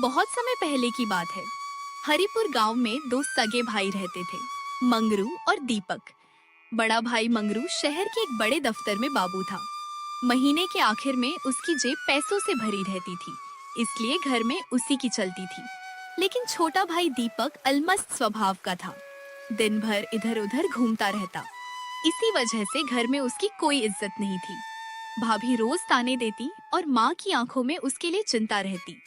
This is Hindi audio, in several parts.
बहुत समय पहले की बात है। हरिपुर गांव में दो सगे भाई रहते थे, मंगरू और दीपक। बड़ा भाई मंगरू शहर के एक बड़े दफ्तर में बाबू था। महीने के आखिर में उसकी जेब पैसों से भरी रहती थी, इसलिए घर में उसी की चलती थी। लेकिन छोटा भाई दीपक अलमस्त स्वभाव का था, दिन भर इधर उधर घूमता रहता। इसी वजह से घर में उसकी कोई इज्जत नहीं थी। भाभी रोज ताने देती और माँ की आंखों में उसके लिए चिंता रहती।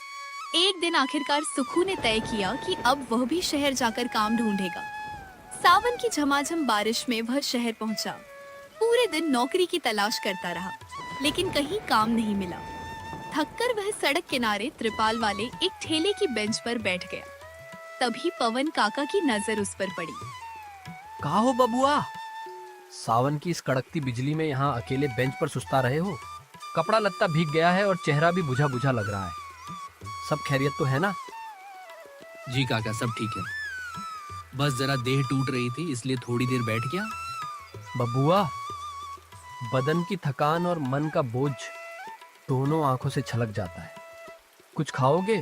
एक दिन आखिरकार सुखू ने तय किया कि अब वह भी शहर जाकर काम ढूंढेगा। सावन की झमाझम बारिश में वह शहर पहुंचा। पूरे दिन नौकरी की तलाश करता रहा, लेकिन कहीं काम नहीं मिला। थककर वह सड़क किनारे त्रिपाल वाले एक ठेले की बेंच पर बैठ गया। तभी पवन काका की नजर उस पर पड़ी। कहाँ हो बबुआ? सावन की इस कड़कती बिजली में यहाँ अकेले बेंच पर सुस्ता रहे हो? कपड़ा लत्ता भीग गया है और चेहरा भी बुझा बुझा लग रहा है। सब खैरियत तो है ना? जी काका, सब ठीक है। बस जरा देह टूट रही थी, इसलिए थोड़ी देर बैठ गया। बबुआ, बदन की थकान और मन का बोझ दोनों आंखों से छलक जाता है। कुछ खाओगे?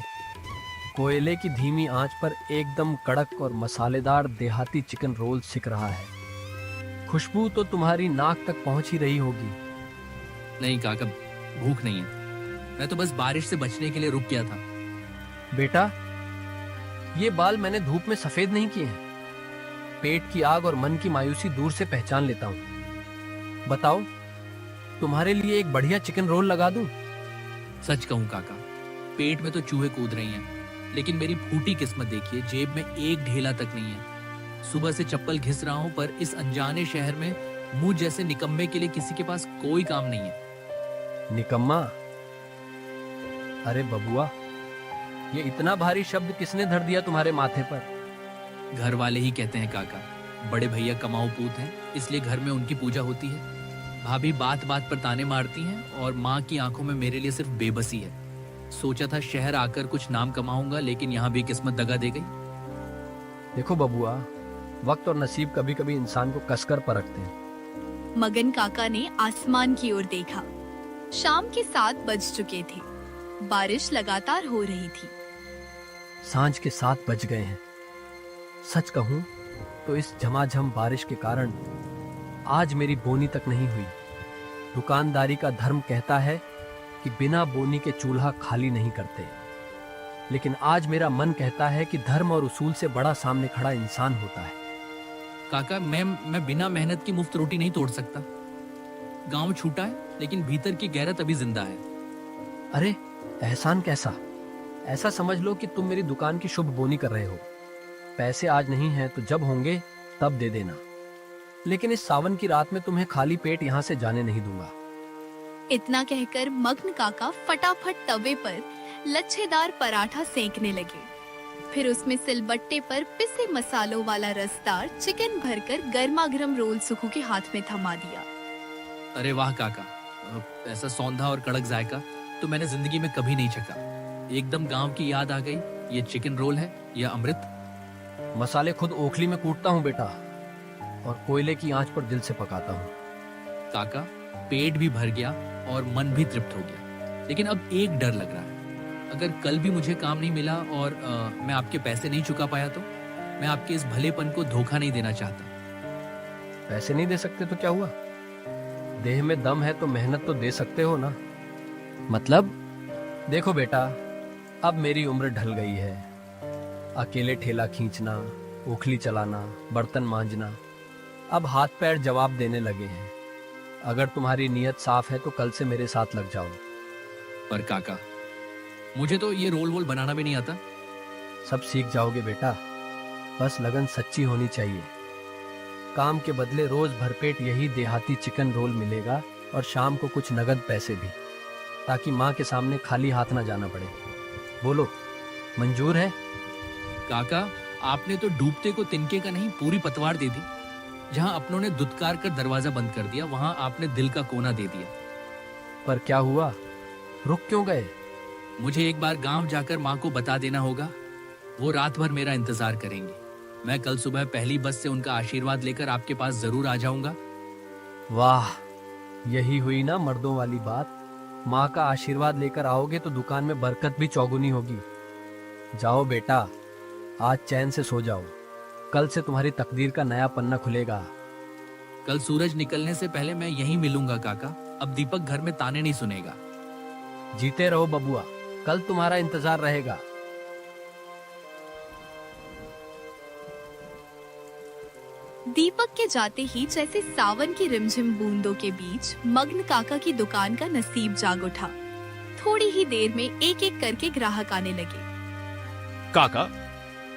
कोयले की धीमी आंच पर एकदम कड़क और मसालेदार देहाती चिकन रोल सिक रहा है। खुशबू तो तुम्हारी नाक तक पहुंच ही रही होगी। नहीं काका, भूख नहीं है। मैं तो बस बारिश से बचने के लिए रुक गया था। बेटा, ये बाल मैंने धूप में सफेद नहीं किए हैं। पेट की आग और मन की मायूसी दूर से पहचान लेता हूँ। बताओ, तुम्हारे लिए एक बढ़िया चिकन रोल लगा दूं? सच कहूँ काका, पेट में तो चूहे कूद रही हैं, लेकिन मेरी फूटी किस्मत देखिए, जेब में एक ढेला तक नहीं है। सुबह से चप्पल घिस रहा हूँ, पर इस अनजाने शहर में मुझ जैसे निकम्मे के लिए किसी के पास कोई काम नहीं है। निकम्मा? अरे बबुआ, ये इतना भारी शब्द किसने धर दिया तुम्हारे माथे पर? घर वाले ही कहते हैं काका। बड़े भैया कमाऊ पूत हैं, इसलिए घर में उनकी पूजा होती है। भाभी बात बात पर ताने मारती हैं और माँ की आंखों में मेरे लिए सिर्फ बेबसी है। सोचा था शहर आकर कुछ नाम कमाऊंगा, लेकिन यहाँ भी किस्मत दगा दे गई। देखो बबुआ, वक्त और नसीब कभी कभी इंसान को कसकर परखते हैं। मगन काका ने आसमान की ओर देखा। शाम के 7 बज चुके थे। बारिश लगातार हो रही थी। सांझ के 7 बज गए हैं। सच कहूं तो इस झमाझम बारिश के कारण आज मेरी बोनी तक नहीं हुई। दुकानदारी का धर्म कहता है कि बिना बोनी के चूल्हा खाली नहीं करते, लेकिन आज मेरा मन कहता है कि धर्म और उसूल से बड़ा सामने खड़ा इंसान होता है। काका, मैं बिना मेहनत की मुफ्त रोटी नहीं तोड़ सकता। गांव छूटा है, लेकिन भीतर की गैरत अभी जिंदा है। अरे एहसान कैसा? ऐसा समझ लो कि तुम मेरी दुकान की शुभ बोनी कर रहे हो। पैसे आज नहीं हैं तो जब होंगे तब दे देना, लेकिन इस सावन की रात में तुम्हें खाली पेट यहाँ से जाने नहीं दूंगा। इतना कहकर मग्न काका फटाफट तवे पर लच्छेदार पराठा सेंकने लगे। फिर उसमें सिलबट्टे पर पिसे मसालों वाला रसदार चिकन भरकर गर्मागर्म रोल सुखू के हाथ में थमा दिया। अरे वाह काका, ऐसा सौंधा और कड़क जायका तो मैंने जिंदगी में कभी नहीं चखा। एकदम गांव की याद आ गई। ये चिकन रोल है या अमृत? मसाले खुद ओखली में कूटता हूँ बेटा, और कोयले की आंच पर दिल से पकाता हूँ। काका, पेट भी भर गया और मन भी तृप्त हो गया, लेकिन अब एक डर लग रहा है। अगर कल भी मुझे काम नहीं मिला और मैं आपके पैसे नहीं चुका पाया तो? मैं आपके इस भलेपन को धोखा नहीं देना चाहता। पैसे नहीं दे सकते तो क्या हुआ? देह में दम है तो मेहनत तो दे सकते हो ना। मतलब देखो बेटा, अब मेरी उम्र ढल गई है। अकेले ठेला खींचना, ओखली चलाना, बर्तन मांजना, अब हाथ पैर जवाब देने लगे हैं। अगर तुम्हारी नीयत साफ है तो कल से मेरे साथ लग जाओ। पर काका, मुझे तो ये रोल वोल बनाना भी नहीं आता। सब सीख जाओगे बेटा, बस लगन सच्ची होनी चाहिए। काम के बदले रोज भरपेट यही देहाती चिकन रोल मिलेगा, और शाम को कुछ नगद पैसे भी, ताकि माँ के सामने खाली हाथ ना जाना पड़े। बोलो, मंजूर है? काका, आपने तो डूबते को तिनके का नहीं पूरी पतवार दे दी। जहां अपनों ने दुत्कार कर दरवाजा बंद कर दिया, वहां आपने दिल का कोना दे दिया। पर क्या हुआ? रुक क्यों गए? मुझे एक बार गांव जाकर माँ को बता देना होगा। वो रात भर मेरा इंतजार करेंगी। मैं कल सुबह पहली बस से उनका आशीर्वाद लेकर आपके पास जरूर आ जाऊंगा। वाह, यही हुई ना मर्दों वाली बात। माँ का आशीर्वाद लेकर आओगे तो दुकान में बरकत भी चौगुनी होगी। जाओ बेटा, आज चैन से सो जाओ। कल से तुम्हारी तकदीर का नया पन्ना खुलेगा। कल सूरज निकलने से पहले मैं यहीं मिलूंगा काका। अब दीपक घर में ताने नहीं सुनेगा। जीते रहो बबुआ, कल तुम्हारा इंतजार रहेगा। दीपक के जाते ही जैसे सावन की रिमझिम बूंदों के बीच मग्न काका की दुकान का नसीब जाग उठा। थोड़ी ही देर में एक एक करके ग्राहक आने लगे। काका,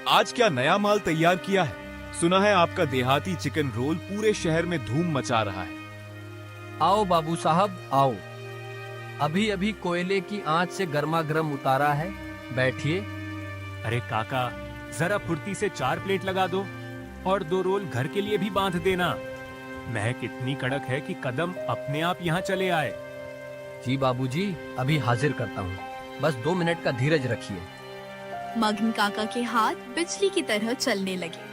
आज क्या नया माल तैयार किया है? सुना है आपका देहाती चिकन रोल पूरे शहर में धूम मचा रहा है। आओ बाबू साहब आओ, अभी अभी कोयले की आंच से गर्मा गर्म उतारा है, बैठिए। अरे काका, जरा फुर्ती से 4 प्लेट लगा दो और 2 रोल घर के लिए भी बांध देना। महक इतनी कड़क है कि कदम अपने आप यहाँ चले आए। जी बाबूजी, अभी हाजिर करता हूँ, बस 2 मिनट का धीरज रखिए। मग्न काका के हाथ बिजली की तरह चलने लगे।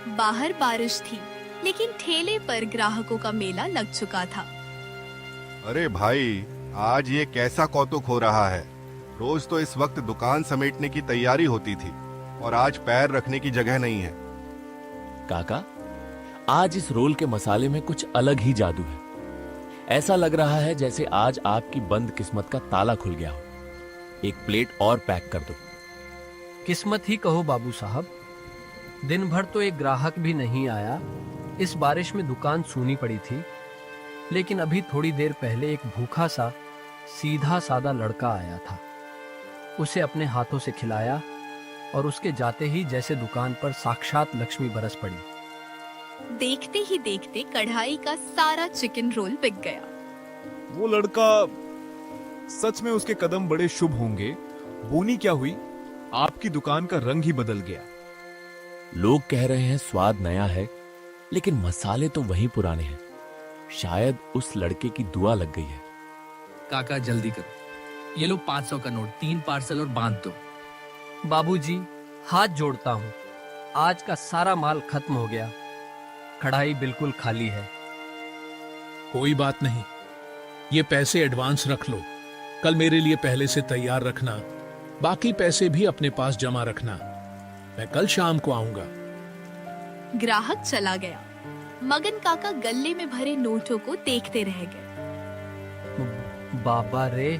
बाहर बारिश थी, लेकिन ठेले पर ग्राहकों का मेला लग चुका था। अरे भाई, आज ये कैसा कौतुक हो रहा है। रोज तो इस वक्त दुकान समेटने की तैयारी होती थी और आज पैर रखने की जगह नहीं है। काका, आज इस रोल के मसाले में कुछ अलग ही जादू है। ऐसा लग रहा है जैसे आज आपकी बंद किस्मत का ताला खुल गया हो। एक प्लेट और पैक कर दो। किस्मत ही कहो बाबू साहब, दिन भर तो एक ग्राहक भी नहीं आया। इस बारिश में दुकान सूनी पड़ी थी, लेकिन अभी थोड़ी देर पहले एक भूखा सा सीधा सादा लड़का आया था। उसे अपने हाथों से खिलाया और उसके जाते ही जैसे दुकान पर साक्षात लक्ष्मी बरस पड़ी। देखते ही देखते कढ़ाई का सारा चिकन रोल बिक गया। वो लड़का, सच में उसके कदम बड़े शुभ होंगे। बोनी क्या हुई, आपकी दुकान का रंग ही बदल गया। लोग कह रहे हैं स्वाद नया है, लेकिन मसाले तो वही पुराने हैं। शायद उस लड़के की दुआ लग गई है। काका जल्दी करो, ये लो 500 का नोट, 3 पार्सल और बांध दो। बाबूजी, हाथ जोड़ता हूँ, आज का सारा माल खत्म हो गया। कढ़ाई बिल्कुल खाली है। कोई बात नहीं, ये पैसे एडवांस रख लो। कल मेरे लिए पहले से तैयार रखना। बाकी पैसे भी अपने पास जमा रखना। मैं कल शाम को आऊंगा। ग्राहक चला गया। मगन काका गल्ले में भरे नोटों को देखते रह गए। बाबा रे,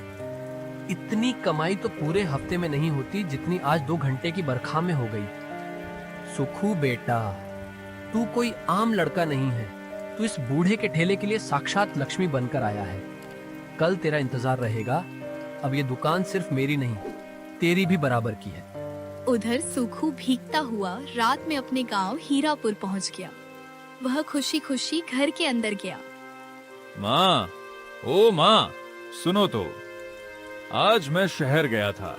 इतनी कमाई तो पूरे हफ्ते में नहीं होती जितनी आज 2 घंटे की बरखा में हो गई। सुखू बेटा, तू कोई आम लड़का नहीं है। तू इस बूढ़े के ठेले के लिए साक्षात लक्ष्मी बनकर आया है। कल तेरा इंतजार रहेगा। अब ये दुकान सिर्फ मेरी नहीं, तेरी भी बराबर की है। उधर सुखू भीगता हुआ रात में अपने गांव हीरापुर पहुंच गया। वह खुशी खुशी घर के अंदर गया। माँ, ओ माँ, सुनो तो, आज मैं शहर गया था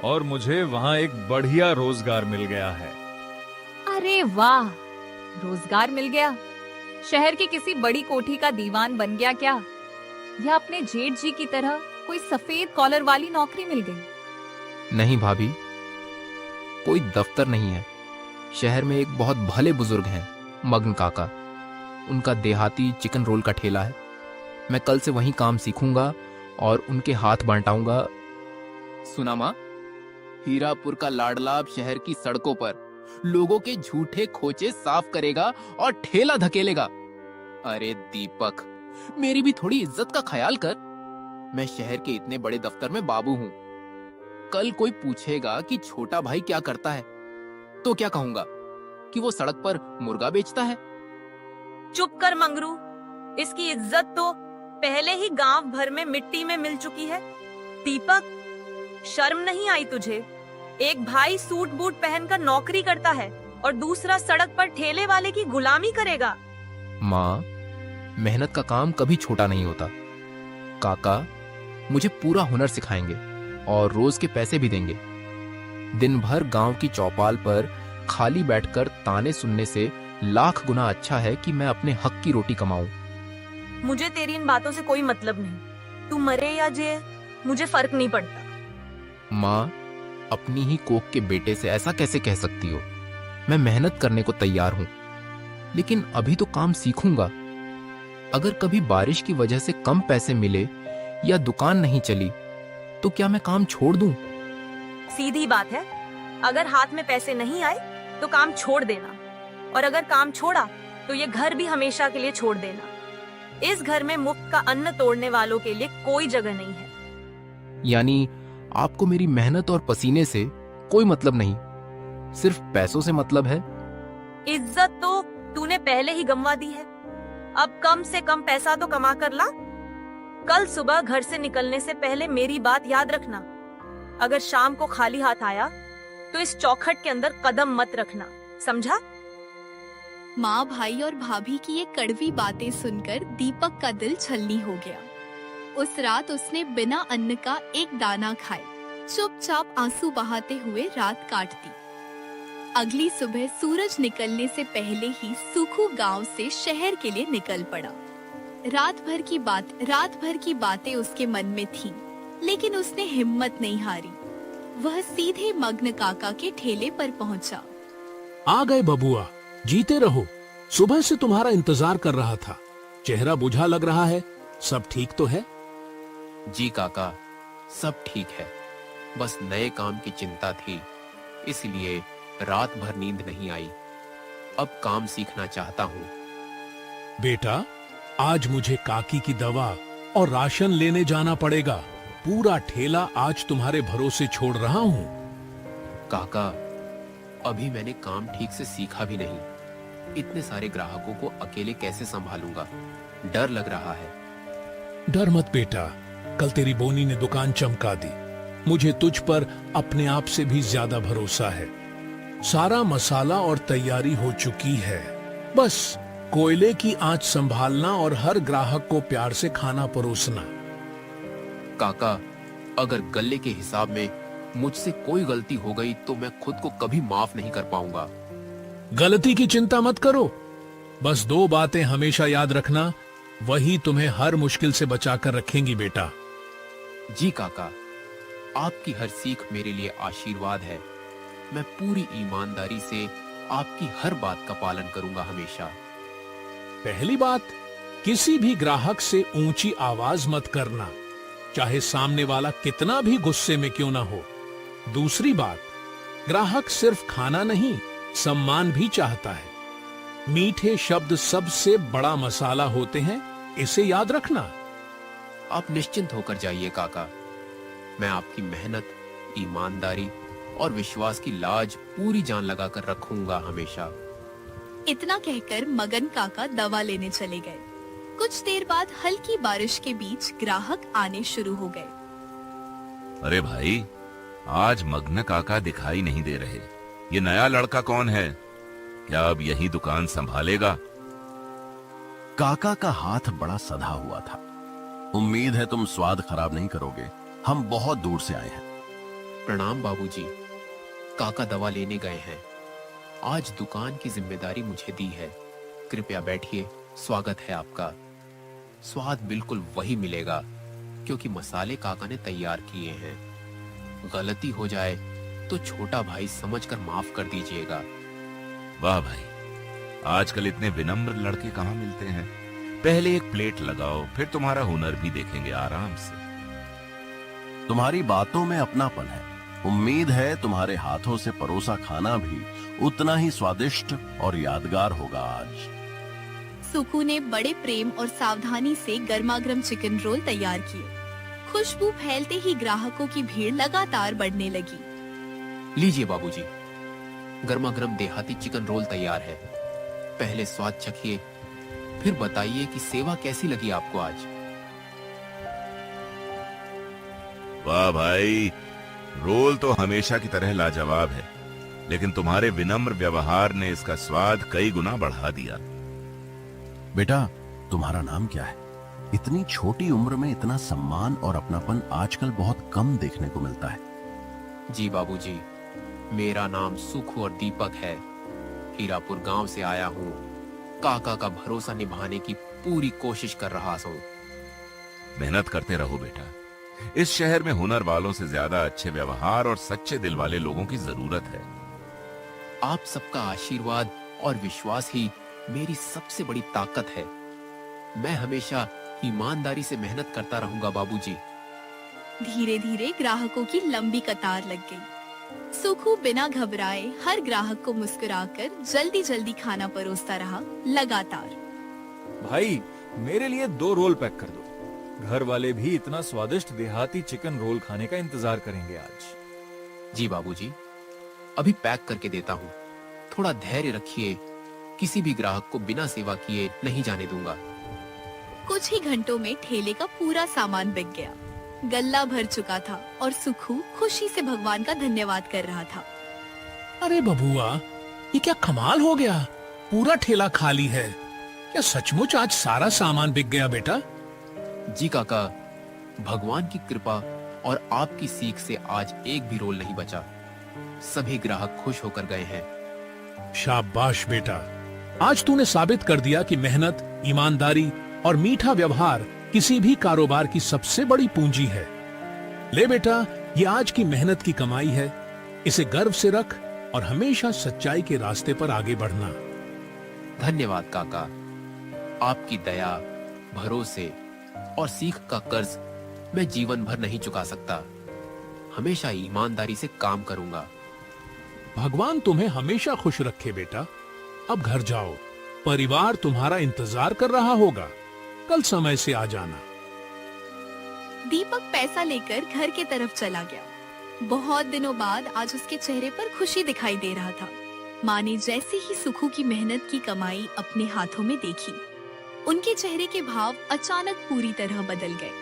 और मुझे वहाँ एक बढ़िया रोजगार मिल गया है। अरे वाह, रोजगार मिल गया? शहर की किसी बड़ी कोठी का दीवान बन गया क्या? या अपने जेठ जी की तरह कोई सफेद कॉलर वाली नौकरी मिल गई? नहीं भाभी, कोई दफ्तर नहीं है। शहर में एक बहुत भले बुजुर्ग हैं, मग्न काका। उनका देहाती चिकन रोल का ठेला है। मैं कल से वहीं काम सीखूंगा और उनके हाथ बंटाऊंगा। सुना माँ, हीरापुर का लाडला अब शहर की सड़कों पर लोगों के झूठे खोचे साफ करेगा और ठेला धकेलेगा। अरे दीपक, मेरी भी थोड़ी इज्जत का ख्याल कर। मैं शहर के इतने बड़े दफ्तर में बाबू हूँ। कल कोई पूछेगा कि छोटा भाई क्या करता है, तो क्या कहूंगा? कि वो सड़क पर मुर्गा बेचता है। चुप कर मंगरू, इसकी इज्जत तो पहले ही गांव भर में मिट्टी में मिल चुकी है। दीपक, शर्म नहीं आई तुझे? एक भाई सूट बूट पहनकर नौकरी करता है और दूसरा सड़क पर ठेले वाले की गुलामी करेगा। माँ, मेहनत का काम कभी छोटा नहीं होता। काका मुझे पूरा हुनर सिखाएंगे और रोज के पैसे भी देंगे। दिन भर गांव की चौपाल पर खाली बैठकर ताने सुनने से लाख गुना अच्छा है कि मैं अपने हक की रोटी कमाऊं। मुझे तेरी इन बातों से कोई मतलब नहीं। तू मरे या जिए, मुझे फर्क नहीं पड़ता। माँ, अपनी ही कोख के बेटे से ऐसा कैसे कह सकती हो? मैं मेहनत करने को तैयार हूं, लेकिन अभी तो काम सीखूंगा। अगर कभी बारिश की वजह से कम पैसे मिले या दुकान नहीं चली, तो क्या मैं काम छोड़ दूं? सीधी बात है, अगर हाथ में पैसे नहीं आए तो काम छोड़ देना, और अगर काम छोड़ा तो ये घर भी हमेशा के लिए छोड़ देना। इस घर में मुफ्त का अन्न तोड़ने वालों के लिए कोई जगह नहीं है। यानी आपको मेरी मेहनत और पसीने से कोई मतलब नहीं, सिर्फ पैसों से मतलब है? इज्जत तो तूने पहले ही गंवा दी है, अब कम से कम पैसा तो कमा कर ला। कल सुबह घर से निकलने से पहले मेरी बात याद रखना, अगर शाम को खाली हाथ आया तो इस चौखट के अंदर कदम मत रखना, समझा? माँ, भाई और भाभी की ये कड़वी बातें सुनकर दीपक का दिल छलनी हो गया। उस रात उसने बिना अन्न का एक दाना खाए चुपचाप आंसू बहाते हुए रात काट दी। अगली सुबह सूरज निकलने से पहले ही सुखू गांव से शहर के लिए निकल पड़ा। रात भर की बातें उसके मन में थीं, लेकिन उसने हिम्मत नहीं हारी। वह सीधे मग्न काका के ठेले पर पहुंचा। आ गए बबुआ, जीते रहो। सुबह से तुम्हारा इंतजार कर रहा था, चेहरा बुझा लग रहा है। सब ठीक तो है? जी काका, सब ठीक है, बस नए काम की चिंता थी, इसलिए रात भर नींद नहीं आई। अब काम सीखना चाहता हूँ। बेटा, आज मुझे काकी की दवा और राशन लेने जाना पड़ेगा। पूरा ठेला आज तुम्हारे भरोसे छोड़ रहा हूँ। काका, अभी मैंने काम ठीक से सीखा भी नहीं, इतने सारे ग्राहकों को अकेले कैसे संभालूंगा, डर लग रहा है। डर मत बेटा, कल तेरी बोनी ने दुकान चमका दी। मुझे तुझ पर अपने आप से भी ज्यादा भरोसा है। सारा मसाला और तैयारी हो चुकी है, बस कोयले की आंच संभालना और हर ग्राहक को प्यार से खाना परोसना। काका, अगर गले के हिसाब में मुझसे कोई गलती हो गई तो मैं खुद को कभी माफ नहीं कर पाऊंगा। गलती की चिंता मत करो, बस दो बातें हमेशा याद रखना, वही तुम्हें हर मुश्किल से बचाकर रखेंगी बेटा। जी काका, आपकी हर सीख मेरे लिए आशीर्वाद है। मैं पूरी ईमानदारी से आपकी हर बात का पालन करूंगा हमेशा। पहली बात, किसी भी ग्राहक से ऊंची आवाज मत करना, चाहे सामने वाला कितना भी गुस्से में क्यों ना हो। दूसरी बात, ग्राहक सिर्फ खाना नहीं, सम्मान भी चाहता है। मीठे शब्द सबसे बड़ा मसाला होते हैं, इसे याद रखना। आप निश्चिंत होकर जाइए काका, मैं आपकी मेहनत, ईमानदारी और विश्वास की लाज पूरी जान लगाकर रखूंगा हमेशा। इतना कहकर मगन काका दवा लेने चले गए। कुछ देर बाद हल्की बारिश के बीच ग्राहक आने शुरू हो गए। अरे भाई, आज मग्न काका दिखाई नहीं दे रहे। ये नया लड़का कौन है? क्या अब यही दुकान संभालेगा? काका का हाथ बड़ा सधा हुआ था। उम्मीद है तुम स्वाद खराब नहीं करोगे, हम बहुत दूर से आए हैं। प्रणाम बाबूजी, काका दवा लेने गए हैं। आज दुकान की जिम्मेदारी मुझे दी है। कृपया बैठिए, स्वागत है आपका। स्वाद बिल्कुल वही मिलेगा क्योंकि मसाले काका ने तैयार किए हैं। गलती हो जाए तो छोटा भाई समझकर माफ कर दीजिएगा। वाह भाई, आजकल इतने विनम्र लड़के कहाँ मिलते हैं। पहले एक प्लेट लगाओ, फिर तुम्हारा हुनर भी देखेंगे आराम से। तुम्हारी बातों में अपनापन है। उम्मीद है तुम्हारे हाथों से परोसा खाना भी उतना ही स्वादिष्ट और यादगार होगा आज। सुकू ने बड़े प्रेम और सावधानी से गर्मागर्म चिकन रोल तैयार किए। खुशबू फैलते ही ग्राहकों की भीड़ लगातार बढ़ने लगी। लीजिए बाबूजी, गर्मा गर्म देहाती चिकन रोल तैयार है। पहले स्वाद चखिए, फिर बताइए कि सेवा कैसी लगी आपको आज। वाह भाई, रोल तो हमेशा की तरह लाजवाब है, लेकिन तुम्हारे विनम्र व्यवहार ने इसका स्वाद कई गुना बढ़ा दिया। बेटा, तुम्हारा नाम क्या है? इतनी छोटी उम्र में इतना सम्मान और अपनापन आजकल बहुत कम देखने को मिलता है। जी बाबूजी, मेरा नाम सुखू और दीपक है। हीरापुर गांव से आया हूँ। काका का भरोसा निभाने की पूरी कोशिश कर रहा हूँ। मेहनत करते रहो बेटा। इस शहर में हुनर वालों से ज्यादा अच्छे व्यवहार और सच्चे दिल वाले लोगों की जरूरत है। आप सबका आशीर्वाद और विश्वास ही मेरी सबसे बड़ी ताकत है। मैं हमेशा ईमानदारी से मेहनत करता रहूंगा बाबूजी। धीरे धीरे ग्राहकों की लंबी कतार लग गई। सुखू बिना घबराए हर ग्राहक को मुस्कुराकर जल्दी जल्दी खाना परोसता रहा लगातार। भाई मेरे लिए 2 रोल पैक कर दो। घर वाले भी इतना स्वादिष्ट देहाती चिकन रोल खाने का इंतजार करेंगे आज। जी बाबूजी, अभी पैक करके देता हूँ। थोड़ा धैर्य रखिए, किसी भी ग्राहक को बिना सेवा किए नहीं जाने दूंगा। कुछ ही घंटों में ठेले का पूरा सामान बिक गया। गल्ला भर चुका था और सुखू खुशी से भगवान का धन्यवाद कर रहा था। अरे बबुआ, ये क्या कमाल हो गया, पूरा ठेला खाली है। क्या सचमुच आज सारा सामान बिक गया बेटा? जी काका, भगवान की कृपा और आपकी सीख से आज एक भी रोल नहीं बचा। सभी ग्राहक खुश होकर गए हैं। शाबाश बेटा, आज तूने साबित कर दिया कि मेहनत, ईमानदारी और मीठा व्यवहार किसी भी कारोबार की सबसे बड़ी पूंजी है। ले बेटा, ये आज की मेहनत की कमाई है। इसे गर्व से रख और हमेशा सच्चाई के रास्ते पर आगे बढ़ना। धन्यवाद काका, आपकी दया, भरोसे और सीख का कर्ज मैं जीवन भर नहीं चुका सकता। हमेशा ईमानदारी से काम करूंगा। भगवान तुम्हें हमेशा खुश रखे बेटा। अब घर जाओ, परिवार तुम्हारा इंतजार कर रहा होगा। कल समय से आ जाना। दीपक पैसा लेकर घर के तरफ चला गया। बहुत दिनों बाद आज उसके चेहरे पर खुशी दिखाई दे रहा था। माँ ने जैसे ही सुखू की मेहनत की कमाई अपने हाथों में देखी, उनके चेहरे के भाव अचानक पूरी तरह बदल गए।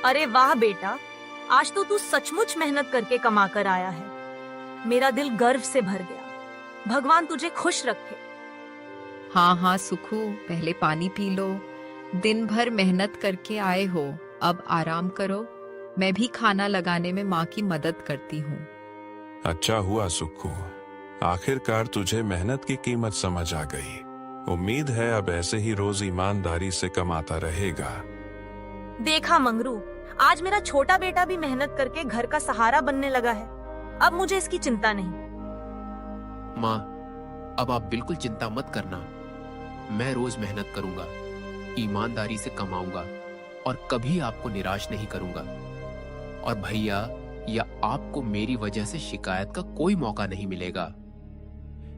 अरे वाह बेटा, आज तो तू सचमुच मेहनत करके कमा कर आया है। मेरा दिल गर्व से भर गया। भगवान तुझे खुश रखे। हाँ सुखू, पहले पानी पी लो। दिन भर मेहनत करके आए हो, अब आराम करो। मैं भी खाना लगाने में माँ की मदद करती हूँ। अच्छा हुआ सुखू, आखिरकार तुझे मेहनत की कीमत समझ आ गई। उम्मीद है अब ऐसे ही रोज ईमानदारी से कमाता रहेगा। देखा मंगरू, आज मेरा छोटा बेटा भी मेहनत करके घर का सहारा बनने लगा है। अब मुझे इसकी चिंता नहीं। माँ, अब आप बिल्कुल चिंता मत करना। मैं रोज मेहनत करूंगा, ईमानदारी से कमाऊंगा और कभी आपको निराश नहीं करूंगा। और भैया या आपको मेरी वजह से शिकायत का कोई मौका नहीं मिलेगा।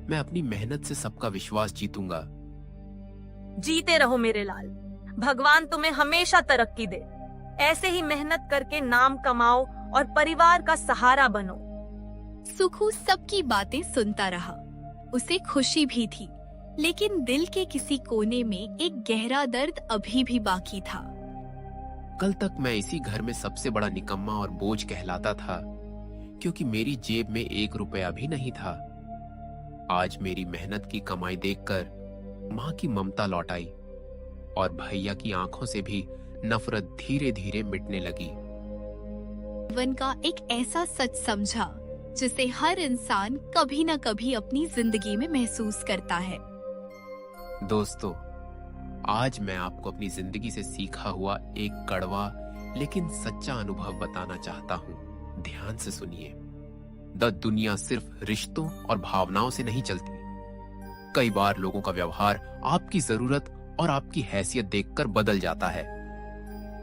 मैं अपनी मेहनत से सबका विश्वास जीतूंगा। जीते रहो मेरे लाल। भगवान तुम्हें हमेशा तरक्की दे। ऐसे ही मेहनत करके नाम कमाओ और परिवार का सहारा बनो। सुखू सबकी बातें सुनता रहा। उसे खुशी भी थी, लेकिन दिल के किसी कोने में एक गहरा दर्द अभी भी बाकी था। कल तक मैं इसी घर में सबसे बड़ा निकम्मा और बोझ कहलाता था, क्योंकि मेरी जेब में 1 रुपया भी नहीं था। आज मेरी मेहनत की कमाई देखकर माँ की ममता लौट आई और भैया की आंखों से भी नफरत धीरे धीरे मिटने लगी। जीवन का एक ऐसा सच समझा जिसे हर इंसान कभी न कभी अपनी जिंदगी में महसूस करता है। दोस्तों, आज मैं आपको अपनी जिंदगी से सीखा हुआ एक कड़वा लेकिन सच्चा अनुभव बताना चाहता हूँ। ध्यान से सुनिए। दुनिया सिर्फ रिश्तों और भावनाओं से नहीं चलती। कई बार लोगों का व्यवहार आपकी जरूरत और आपकी हैसियत देखकर बदल जाता है।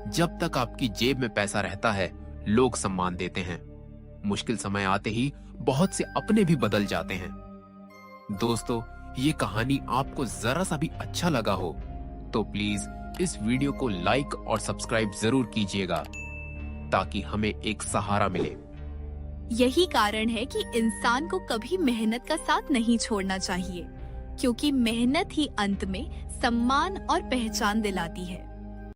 जब तक आपकी जेब में पैसा रहता है, लोग सम्मान देते हैं। मुश्किल समय आते ही बहुत से अपने भी बदल जाते हैं। दोस्तों, ये कहानी आपको जरा सा भी अच्छा लगा हो तो प्लीज इस वीडियो को लाइक और सब्सक्राइब जरूर कीजिएगा, ताकि हमें एक सहारा मिले। यही कारण है कि इंसान को कभी मेहनत का साथ नहीं छोड़ना चाहिए, क्योंकि मेहनत ही अंत में सम्मान और पहचान दिलाती है।